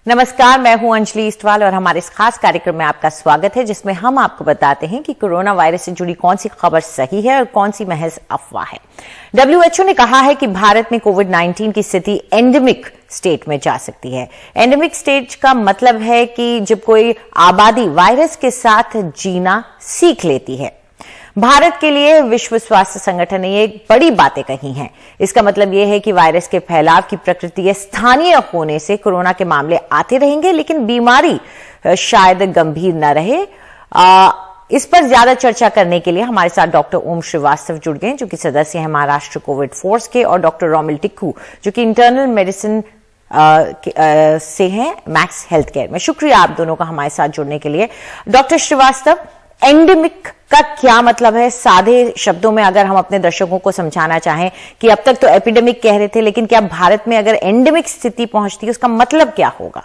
नमस्कार, मैं हूं अंजलि इस्टवाल और हमारे इस खास कार्यक्रम में आपका स्वागत है, जिसमें हम आपको बताते हैं कि कोरोना वायरस से जुड़ी कौन सी खबर सही है और कौन सी महज अफवाह है। WHO ने कहा है कि भारत में कोविड-19 की स्थिति एंडेमिक स्टेट में जा सकती है। एंडेमिक स्टेट का मतलब है कि जब कोई आबादी वायरस के साथ जीना सीख लेती है। भारत के लिए विश्व स्वास्थ्य संगठन ने ये बड़ी बातें कही हैं। इसका मतलब यह है कि वायरस के फैलाव की प्रकृति स्थानीय होने से कोरोना के मामले आते रहेंगे, लेकिन बीमारी शायद गंभीर न रहे। इस पर ज्यादा चर्चा करने के लिए हमारे साथ डॉक्टर ओम श्रीवास्तव जुड़ गए, जो कि सदस्य हैं महाराष्ट्र कोविड फोर्स के, और डॉक्टर रोमिल टिक्कू, जो कि इंटरनल मेडिसिन से हैं मैक्स हेल्थ केयर में। शुक्रिया आप दोनों का हमारे साथ जुड़ने के लिए। डॉक्टर श्रीवास्तव, एंडेमिक का क्या मतलब है? सादे शब्दों में अगर हम अपने दर्शकों को समझाना चाहें कि अब तक तो एपिडेमिक कह रहे थे, लेकिन क्या भारत में अगर एंडेमिक स्थिति पहुंचती है उसका मतलब क्या होगा?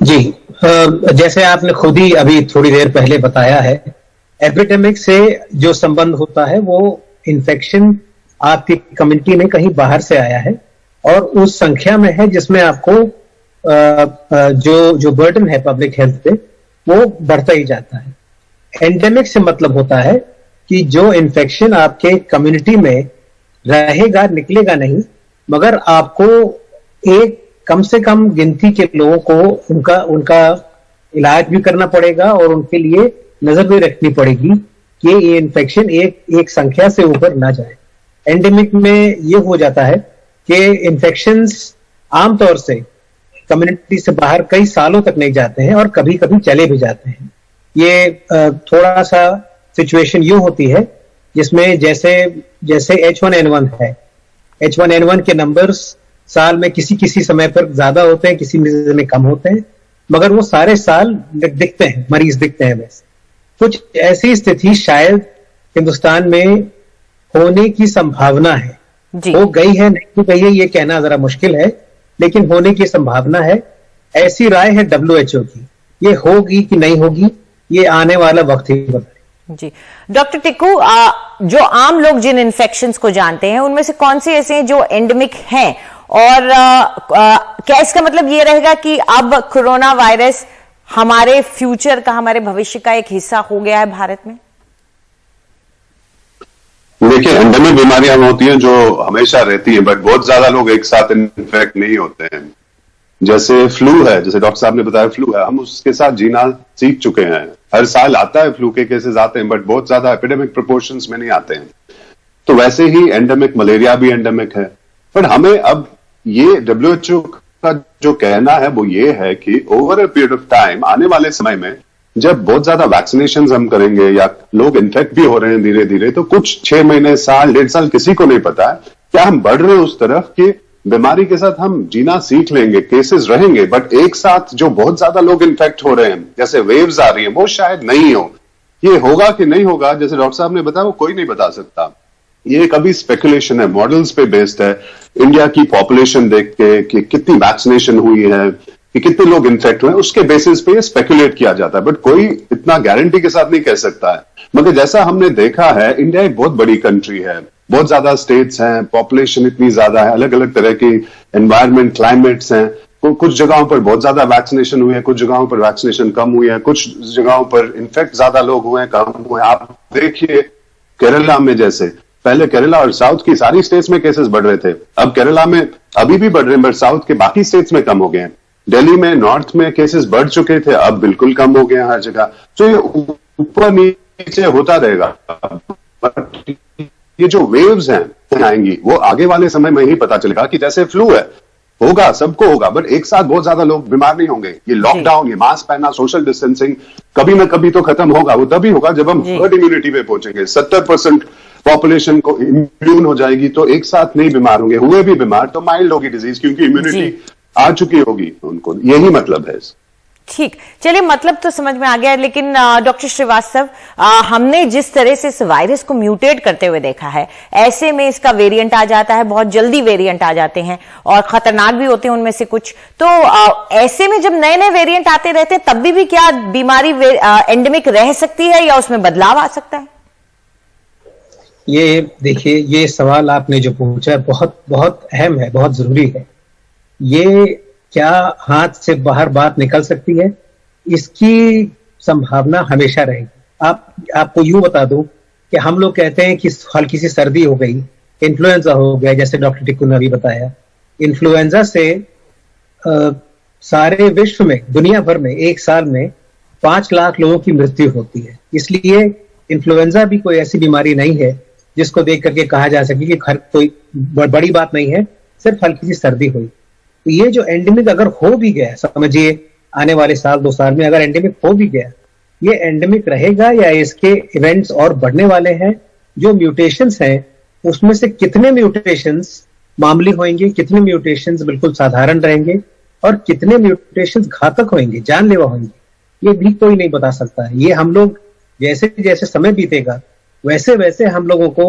जी, जैसे आपने खुद ही अभी थोड़ी देर पहले बताया है, एपिडेमिक से जो संबंध होता है वो इन्फेक्शन आपकी कम्युनिटी में कहीं बाहर से आया है और उस संख्या में है जिसमें आपको जो बर्डन है पब्लिक हेल्थ पे वो बढ़ता ही जाता है। एंडेमिक से मतलब होता है कि जो इन्फेक्शन आपके कम्युनिटी में रहेगा, निकलेगा नहीं, मगर आपको एक कम से कम गिनती के लोगों को उनका इलाज भी करना पड़ेगा और उनके लिए नजर भी रखनी पड़ेगी कि ये इन्फेक्शन एक संख्या से ऊपर ना जाए। एंडेमिक में ये हो जाता है कि इन्फेक्शंस आमतौर से कम्युनिटी से बाहर कई सालों तक नहीं जाते हैं और कभी कभी चले भी जाते हैं। ये थोड़ा सा सिचुएशन यूं होती है जिसमें जैसे H1N1 है, H1N1 के नंबर्स साल में किसी समय पर ज्यादा होते हैं, किसी में कम होते हैं, मगर वो सारे साल दिखते हैं, मरीज दिखते हैं। वैसे कुछ ऐसी स्थिति शायद हिंदुस्तान में होने की संभावना है। हो गई है नहीं हो गई है ये कहना जरा मुश्किल है, लेकिन होने की संभावना है। ऐसी राय है WHO की। ये होगी कि नहीं होगी ये आने वाला वक्त ही बताए। जी डॉक्टर टिक्कू, जो आम लोग जिन इन्फेक्शंस को जानते हैं उनमें से कौन से ऐसे हैं जो एंडेमिक हैं, और क्या इसका मतलब ये रहेगा कि अब कोरोना वायरस हमारे फ्यूचर का, हमारे भविष्य का एक हिस्सा हो गया है भारत में? देखिए, एंडेमिक बीमारियां होती हैं जो हमेशा रहती हैं, बट बहुत ज्यादा लोग एक साथ इन्फेक्ट नहीं होते हैं। जैसे फ्लू है, जैसे डॉक्टर साहब ने बताया फ्लू है, हम उसके साथ जीना सीख चुके हैं। हर साल आता है, फ्लू के केसेस आते हैं, बट बहुत ज्यादा एपिडेमिक प्रोपोर्शंस में नहीं आते हैं। तो वैसे ही एंडेमिक मलेरिया भी एंडेमिक है। पर हमें अब ये WHO का जो कहना है वो ये है कि over a period of time, आने वाले समय में जब बहुत ज्यादा वैक्सीनेशन हम करेंगे या लोग इन्फेक्ट भी हो रहे हैं धीरे धीरे, तो कुछ 6 महीने, साल, 1.5 साल, किसी को नहीं पता है, क्या हम बढ़ रहे हैं उस तरफ कि बीमारी के साथ हम जीना सीख लेंगे, केसेस रहेंगे, बट एक साथ जो बहुत ज्यादा लोग इन्फेक्ट हो रहे हैं, जैसे वेव्स आ रही हैं, वो शायद नहीं हो। ये होगा कि नहीं होगा, जैसे डॉक्टर साहब ने बताया, वो कोई नहीं बता सकता। ये कभी स्पेकुलेशन है, मॉडल्स पे बेस्ड है। इंडिया की पॉपुलेशन देख के कि कितनी वैक्सीनेशन हुई है, कि कितने लोग इन्फेक्ट हुए, उसके बेसिस पे स्पेकुलेट किया जाता है, बट कोई इतना गारंटी के साथ नहीं कह सकता है। मगर जैसा हमने देखा है, इंडिया एक बहुत बड़ी कंट्री है, बहुत ज्यादा स्टेट्स हैं, पॉपुलेशन इतनी ज्यादा है, अलग अलग तरह की एनवायरमेंट, क्लाइमेट्स हैं। कुछ जगहों पर बहुत ज्यादा वैक्सीनेशन हुई है, कुछ जगहों पर वैक्सीनेशन कम हुई है, कुछ जगहों पर इनफेक्ट ज्यादा लोग हुए हैं, कम हुए। आप देखिए केरला में, जैसे पहले केरला और साउथ की सारी स्टेट्स में केसेस बढ़ रहे थे, अब केरला में अभी भी बढ़ रहे हैं, बट साउथ के बाकी स्टेट्स में कम हो गए हैं। दिल्ली में, नॉर्थ में केसेस बढ़ चुके थे, अब बिल्कुल कम हो गए हैं हर जगह। तो ये ऊपर नीचे होता रहेगा, बट ये जो वेव्स हैं आएंगी, वो आगे वाले समय में ही पता चलेगा कि जैसे फ्लू है, होगा, सबको होगा, बट एक साथ बहुत ज्यादा लोग बीमार नहीं होंगे। ये लॉकडाउन, ये मास्क पहनना, सोशल डिस्टेंसिंग कभी ना कभी तो खत्म होगा। वो तभी होगा जब हम हर्ड इम्यूनिटी पे पहुंचेंगे, 70% पॉपुलेशन को इम्यून हो जाएगी, तो एक साथ नहीं बीमार होंगे। हुए भी बीमार तो माइल्ड होगी डिजीज, क्योंकि इम्यूनिटी आ चुकी होगी उनको। यही मतलब है। ठीक, चलिए, मतलब तो समझ में आ गया, लेकिन डॉक्टर श्रीवास्तव, हमने जिस तरह से इस वायरस को म्यूटेट करते हुए देखा है, ऐसे में इसका वेरिएंट आ जाता है, बहुत जल्दी वेरिएंट आ जाते हैं और खतरनाक भी होते हैं उनमें से कुछ। तो ऐसे में जब नए नए वेरिएंट आते रहते हैं, तब भी क्या बीमारी एंडेमिक रह सकती है या उसमें बदलाव आ सकता है? ये देखिए, ये सवाल आपने जो पूछा है बहुत बहुत अहम है, बहुत जरूरी है। ये क्या हाथ से बाहर बात निकल सकती है, इसकी संभावना हमेशा रहेगी। आपको यूं बता दूं कि हम लोग कहते हैं कि हल्की सी सर्दी हो गई, इन्फ्लुएंजा हो गया, जैसे डॉक्टर टिक्कू ने अभी बताया। इन्फ्लुएंजा से सारे विश्व में, दुनिया भर में एक साल में 5 लाख लोगों की मृत्यु होती है। इसलिए इन्फ्लुएंजा भी कोई ऐसी बीमारी नहीं है जिसको देख करके कहा जा सके कि कोई बड़ी बात नहीं है, सिर्फ हल्की सी सर्दी हुई। तो ये जो एंडेमिक अगर हो भी गया, समझिए आने वाले साल 2 साल में अगर एंडेमिक हो भी गया, ये एंडेमिक रहेगा या इसके इवेंट्स और बढ़ने वाले हैं? जो म्यूटेशंस हैं उसमें से कितने म्यूटेशंस मामूली होंगे, कितने म्यूटेशंस बिल्कुल साधारण रहेंगे और कितने म्यूटेशंस घातक होंगे, जानलेवा होंगे, ये भी कोई नहीं बता सकता है। ये हम लोग जैसे जैसे समय बीतेगा वैसे वैसे हम लोगों को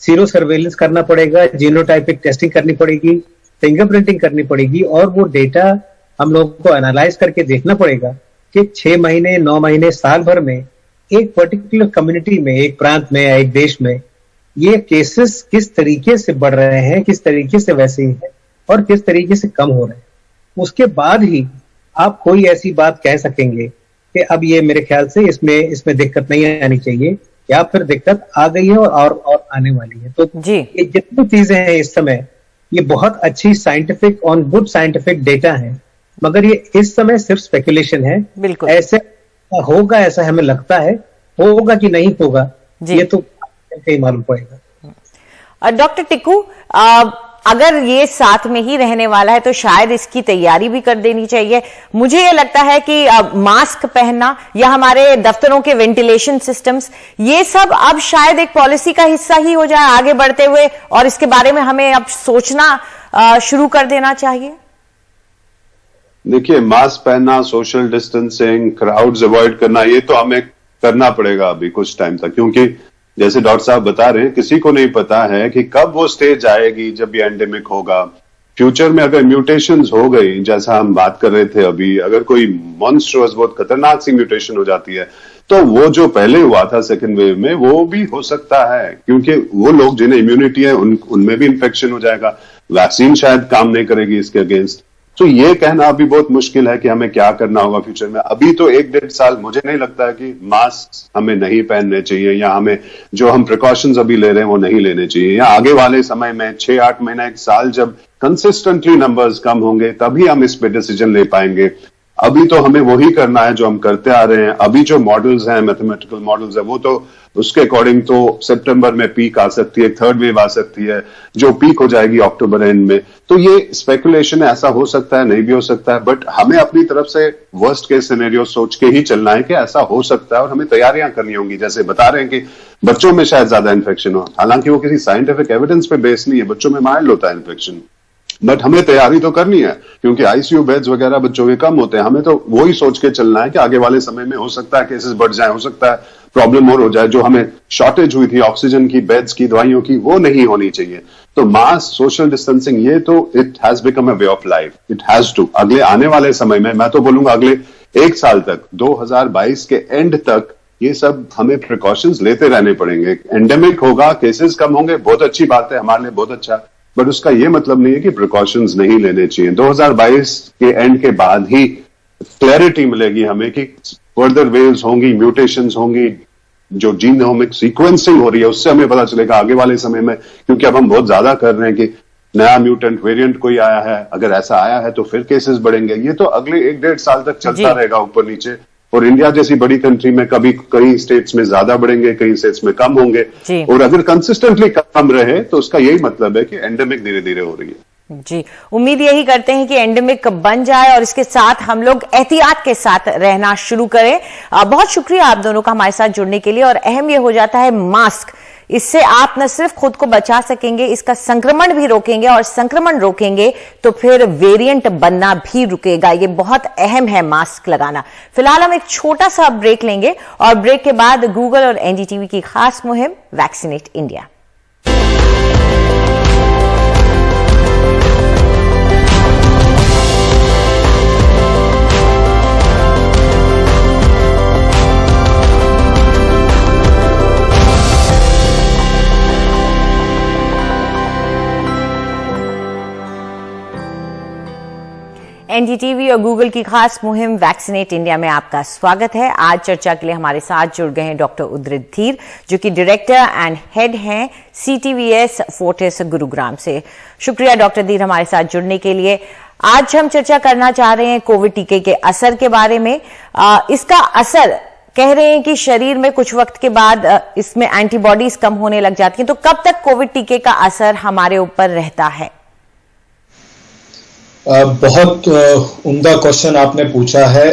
सीरो सर्वेलेंस करना पड़ेगा, जीनोटाइपिक टेस्टिंग करनी पड़ेगी, फिंगरप्रिंटिंग करनी पड़ेगी और वो डेटा हम लोगों को एनालाइज करके देखना पड़ेगा कि 6 महीने, 9 महीने, साल भर में एक पर्टिकुलर कम्युनिटी में, एक प्रांत में या एक देश में ये केसेस किस तरीके से बढ़ रहे हैं, किस तरीके से वैसे ही है और किस तरीके से कम हो रहे हैं। उसके बाद ही आप कोई ऐसी बात कह सकेंगे कि अब ये मेरे ख्याल से इसमें दिक्कत नहीं आनी चाहिए या फिर दिक्कत आ गई है और आने वाली है। तो ये जितनी चीजें हैं इस समय, ये बहुत अच्छी scientific on good scientific data है, मगर ये इस समय सिर्फ स्पेकुलेशन है। बिल्कुल ऐसे होगा, ऐसा हमें लगता है, होगा कि नहीं होगा ये तो कहीं मालूम पड़ेगा। डॉक्टर टिक्कू, अगर ये साथ में ही रहने वाला है तो शायद इसकी तैयारी भी कर देनी चाहिए। मुझे ये लगता है कि मास्क पहनना या हमारे दफ्तरों के वेंटिलेशन सिस्टम्स, ये सब अब शायद एक पॉलिसी का हिस्सा ही हो जाए आगे बढ़ते हुए, और इसके बारे में हमें अब सोचना शुरू कर देना चाहिए। देखिए, मास्क पहनना, सोशल डिस्टेंसिंग, क्राउड्स अवॉइड करना, ये तो हमें करना पड़ेगा अभी कुछ टाइम तक, क्योंकि जैसे डॉक्टर साहब बता रहे हैं, किसी को नहीं पता है कि कब वो स्टेज आएगी जब ये एंडेमिक होगा। फ्यूचर में अगर म्यूटेशंस हो गई, जैसा हम बात कर रहे थे अभी, अगर कोई मॉन्स्ट्रस बहुत खतरनाक सी म्यूटेशन हो जाती है, तो वो जो पहले हुआ था सेकेंड वेव में, वो भी हो सकता है, क्योंकि वो लोग जिन्हें इम्यूनिटी है उनमें भी इन्फेक्शन हो जाएगा। वैक्सीन शायद काम नहीं करेगी इसके अगेंस्ट। तो ये कहना अभी बहुत मुश्किल है कि हमें क्या करना होगा फ्यूचर में। अभी तो 1-1.5 साल मुझे नहीं लगता है कि मास्क हमें नहीं पहनने चाहिए, या हमें जो हम प्रिकॉशंस अभी ले रहे हैं वो नहीं लेने चाहिए, या आगे वाले समय में 6-8 महीना, 1 साल जब कंसिस्टेंटली नंबर्स कम होंगे तभी हम इस पे डिसीजन ले पाएंगे। अभी तो हमें वही करना है जो हम करते आ रहे हैं। अभी जो मॉडल्स हैं, मैथमेटिकल मॉडल्स है, वो तो उसके अकॉर्डिंग तो सितंबर में पीक आ सकती है, 3rd वेव आ सकती है, जो पीक हो जाएगी अक्टूबर एंड में। तो ये स्पेकुलेशन है, ऐसा हो सकता है, नहीं भी हो सकता है, बट हमें अपनी तरफ से वर्स्ट केस सिनेरियो सोच के ही चलना है कि ऐसा हो सकता है और हमें तैयारियां करनी होंगी। जैसे बता रहे हैं कि बच्चों में शायद ज्यादा इन्फेक्शन हो, हालांकि वो किसी साइंटिफिक एविडेंस पे बेस नहीं है, बच्चों में माइल्ड होता है इन्फेक्शन, बट हमें तैयारी तो करनी है, क्योंकि आईसीयू बेड्स वगैरह बच्चों के कम होते हैं। हमें तो वही सोच के चलना है कि आगे वाले समय में हो सकता है केसेस बढ़ जाए, हो सकता है प्रॉब्लम और हो जाए। जो हमें शॉर्टेज हुई थी ऑक्सीजन की, बेड्स की, दवाइयों की, वो नहीं होनी चाहिए। तो मास्क, सोशल डिस्टेंसिंग, ये तो it has become a way of life, it has to. अगले आने वाले समय में मैं तो बोलूंगा अगले 1 साल तक, 2022 के एंड तक, ये सब हमें प्रिकॉशंस लेते रहने पड़ेंगे। एंडेमिक होगा, केसेस कम होंगे, बहुत अच्छी बात है, हमारे लिए बहुत अच्छा, बट उसका ये मतलब नहीं है कि प्रिकॉशंस नहीं लेने चाहिए। 2022 के एंड के बाद ही क्लैरिटी मिलेगी हमें कि फर्दर वेव्स होंगी, म्यूटेशंस होंगी, जो जीनोमिक सीक्वेंसिंग हो रही है उससे हमें पता चलेगा आगे वाले समय में, क्योंकि अब हम बहुत ज्यादा कर रहे हैं कि नया म्यूटेंट वेरिएंट कोई आया है, अगर ऐसा आया है तो फिर केसेस बढ़ेंगे। ये तो अगले 1-1.5 साल तक चलता रहेगा ऊपर नीचे, और इंडिया जैसी बड़ी कंट्री में कभी कई स्टेट्स में ज्यादा बढ़ेंगे, कई स्टेट्स में कम होंगे, और अगर कंसिस्टेंटली कम रहे तो उसका यही मतलब है कि एंडेमिक धीरे धीरे हो रही है। जी, उम्मीद यही करते हैं कि एंडेमिक बन जाए और इसके साथ हम लोग एहतियात के साथ रहना शुरू करें। बहुत शुक्रिया आप दोनों का हमारे साथ जुड़ने के लिए। और अहम यह हो जाता है मास्क, इससे आप न सिर्फ खुद को बचा सकेंगे, इसका संक्रमण भी रोकेंगे, और संक्रमण रोकेंगे तो फिर वेरिएंट बनना भी रुकेगा। ये बहुत अहम है मास्क लगाना। फिलहाल हम एक छोटा सा ब्रेक लेंगे और ब्रेक के बाद गूगल और एनडीटीवी की खास मुहिम वैक्सीनेट इंडिया। एनडीटीवी और गूगल की खास मुहिम वैक्सीनेट इंडिया में आपका स्वागत है। आज चर्चा के लिए हमारे साथ जुड़ गए हैं डॉक्टर उद्रित धीर, जो कि डायरेक्टर एंड हेड हैं CTVS फोर्टिस गुरुग्राम से। शुक्रिया डॉक्टर धीर हमारे साथ जुड़ने के लिए। आज हम चर्चा करना चाह रहे हैं कोविड टीके के असर के बारे में। इसका असर कह रहे हैं कि शरीर में कुछ वक्त के बाद इसमें एंटीबॉडीज कम होने लग जाती हैं, तो कब तक कोविड टीके का असर हमारे ऊपर रहता है? बहुत उम्दा क्वेश्चन आपने पूछा है।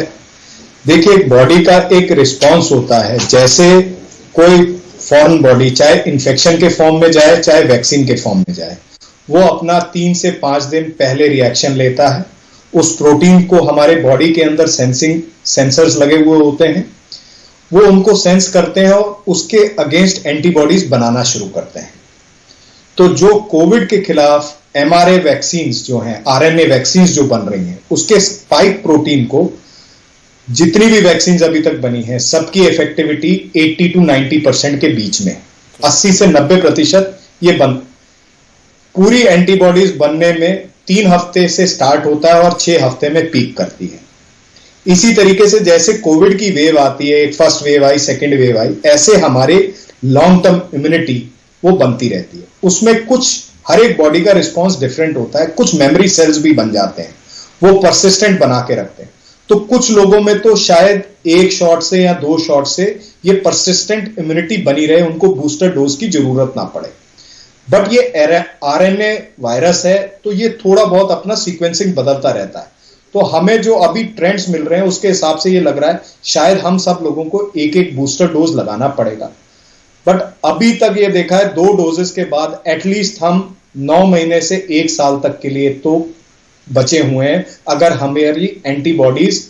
देखिए, बॉडी का एक रिस्पांस होता है। जैसे कोई फॉरेन बॉडी चाहे इन्फेक्शन के फॉर्म में जाए चाहे वैक्सीन के फॉर्म में जाए, वो अपना 3 से 5 दिन पहले रिएक्शन लेता है। उस प्रोटीन को हमारे बॉडी के अंदर सेंसर्स लगे हुए होते हैं, वो उनको सेंस करते हैं और उसके अगेंस्ट एंटीबॉडीज बनाना शुरू करते हैं। तो जो कोविड के खिलाफ mRNA वैक्सीन्स जो हैं, RNA वैक्सीन्स जो बन रही हैं, उसके स्पाइक प्रोटीन को जितनी भी वैक्सीन्स अभी तक बनी हैं, सबकी इफेक्टिविटी 80 to 90% के बीच में, 80 से 90% ये पूरी एंटीबॉडीज बनने में 3 हफ्ते से स्टार्ट होता है और 6 हफ्ते में पीक करती है। इसी तरीके से जैसे कोविड की वेव आती है, एक फर्स्ट वेव आई, सेकेंड वेव आई, ऐसे हमारे लॉन्ग टर्म इम्यूनिटी वो बनती रहती है। उसमें कुछ हर एक बॉडी का रिस्पॉन्स डिफरेंट होता है। कुछ मेमोरी सेल्स भी बन जाते हैं, वो परसिस्टेंट बना के रखते हैं। तो कुछ लोगों में तो शायद 1 शॉट से या 2 शॉट से ये परसिस्टेंट इम्यूनिटी बनी रहे, उनको बूस्टर डोज की जरूरत ना पड़े। बट ये RNA वायरस है, तो ये थोड़ा बहुत अपना सीक्वेंसिंग बदलता रहता है। तो हमें जो अभी ट्रेंड्स मिल रहे हैं उसके हिसाब से ये लग रहा है शायद हम सब लोगों को एक बूस्टर डोज लगाना पड़ेगा। बट अभी तक ये देखा है 2 डोजेस के बाद एटलीस्ट हम 9 महीने से 1 साल तक के लिए तो बचे हुए हैं, अगर हमारी एंटीबॉडीज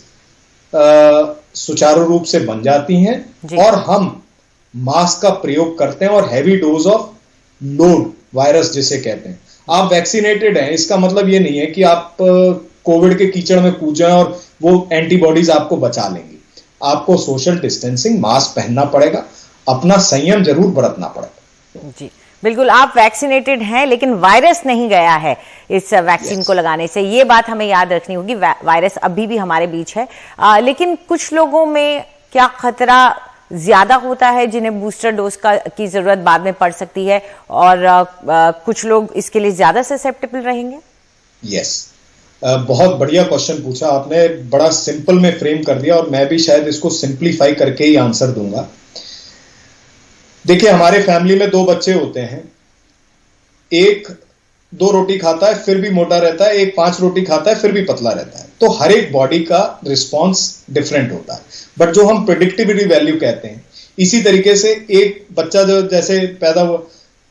सुचारू रूप से बन जाती हैं और हम मास्क का प्रयोग करते हैं और heavy dose of load virus जिसे कहते हैं। आप वैक्सीनेटेड हैं, इसका मतलब ये नहीं है कि आप कोविड के कीचड़ में कूद जाएं और वो एंटीबॉडीज आपको बचा लेंगी। आपको सोशल डिस्टेंसिंग, मास्क पहनना पड़ेगा, अपना संयम जरूर बरतना पड़ेगा। जी बिल्कुल, आप वैक्सीनेटेड हैं लेकिन वायरस नहीं गया है इस वैक्सीन को लगाने से, ये बात हमें याद रखनी होगी। वायरस अभी भी हमारे बीच है, लेकिन कुछ लोगों में क्या खतरा ज्यादा होता है जिन्हें बूस्टर डोज की जरूरत बाद में पड़ सकती है, और कुछ लोग इसके लिए ज्यादा ससेप्टेबल रहेंगे? यस, बहुत बढ़िया क्वेश्चन पूछा आपने, बड़ा सिंपल में फ्रेम कर दिया और मैं भी शायद इसको सिंप्लीफाई करके ही आंसर दूंगा। देखिए, हमारे फैमिली में 2 बच्चे होते हैं, एक 2 रोटी खाता है फिर भी मोटा रहता है, एक 5 रोटी खाता है फिर भी पतला रहता है। तो हर एक बॉडी का रिस्पॉन्स डिफरेंट होता है, बट जो हम प्रेडिक्टिविटी वैल्यू कहते हैं, इसी तरीके से एक बच्चा जो जैसे पैदा हुआ,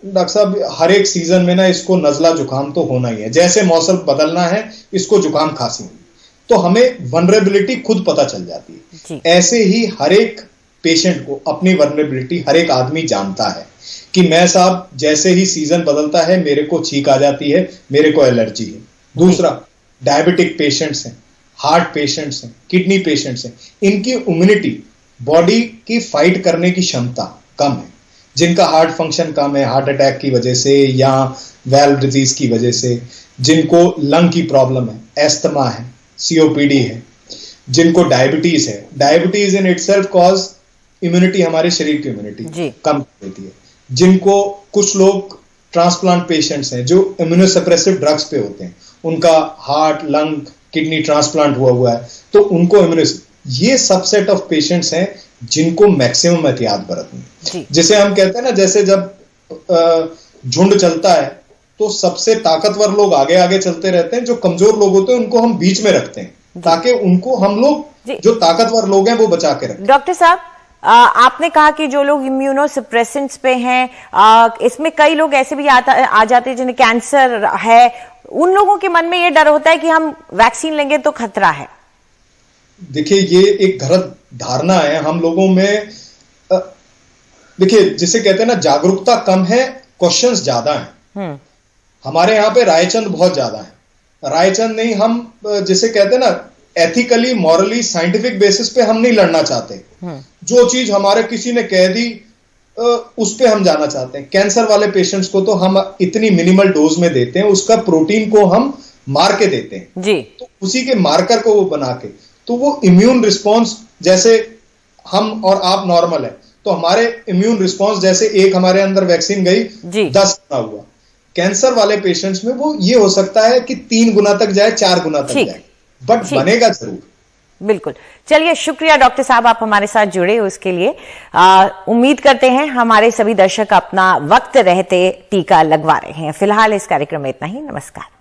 डॉक्टर साहब हर एक सीजन में ना इसको नजला जुकाम तो होना ही है, जैसे मौसम बदलना है इसको जुकाम खांसी होगी, तो हमें वनरेबिलिटी खुद पता चल जाती है। ऐसे ही हर एक पेशेंट को अपनी वनरेबिलिटी हर एक आदमी जानता है कि मैं साहब जैसे ही सीजन बदलता है मेरे को छींक आ जाती है, मेरे को एलर्जी है। दूसरा, डायबिटिक पेशेंट्स हैं, हार्ट पेशेंट्स हैं, किडनी पेशेंट्स हैं, इनकी इम्यूनिटी, बॉडी की फाइट करने की क्षमता कम है। जिनका हार्ट फंक्शन कम है, हार्ट अटैक की वजह से या वेल्व डिजीज की वजह से, जिनको लंग की प्रॉब्लम है, एस्थमा है, COPD है, जिनको डायबिटीज है, diabetes in itself cause immunity, हमारे शरीर की इम्यूनिटी कम देती है। जिनको कुछ लोग ट्रांसप्लांट पेशेंट्स हैं जो इम्यूनोसप्रेसिव ड्रग्स पे होते हैं, उनका हार्ट, लंग, किडनी ट्रांसप्लांट हुआ है, तो उनको ये सबसेट ऑफ पेशेंट्स हैं जिनको मैक्सिमम एहतियात बरतनी। जिसे हम कहते हैं ना, जैसे जब झुंड चलता है तो सबसे ताकतवर लोग आगे आगे चलते रहते हैं, जो कमजोर लोग होते हैं उनको हम बीच में रखते हैं ताकि उनको हम लोग जो ताकतवर लोग हैं वो बचा के रखें। डॉक्टर साहब, आपने कहा कि जो लोग इम्यूनोसप्रेसेंट्स पे हैं, इसमें कई लोग ऐसे भी आ जाते हैं जिन्हें कैंसर है, उन लोगों के मन में ये डर होता है कि हम वैक्सीन लेंगे तो खतरा है। देखिए, ये एक गलत धारणा है हम लोगों में। देखिए, जिसे कहते हैं ना, जागरूकता कम है, क्वेश्चंस ज्यादा हैं। हमारे यहाँ पे रायचंद बहुत ज्यादा है। रायचंद नहीं, हम जिसे कहते हैं ना, एथिकली, मॉरली, साइंटिफिक बेसिस पे हम नहीं लड़ना चाहते। जो चीज हमारे किसी ने कह दी उस पे हम जाना चाहते हैं। कैंसर वाले पेशेंट्स को तो हम इतनी मिनिमल डोज में देते हैं, उसका प्रोटीन को हम मार के देते हैं जी, तो उसी के मार्कर को वो बना के, तो वो इम्यून रिस्पॉन्स, जैसे हम और आप नॉर्मल है तो हमारे इम्यून रिस्पॉन्स जैसे एक हमारे अंदर वैक्सीन गई 10 गुना हुआ, कैंसर वाले पेशेंट्स में वो ये हो सकता है कि 3 गुना तक जाए, 4 गुना तक जाए, बट बनेगा जरूर। बिल्कुल। चलिए, शुक्रिया डॉक्टर साहब, आप हमारे साथ जुड़े उसके लिए। उम्मीद करते हैं हमारे सभी दर्शक अपना वक्त रहते टीका लगवा रहे हैं। फिलहाल इस कार्यक्रम में इतना ही। नमस्कार।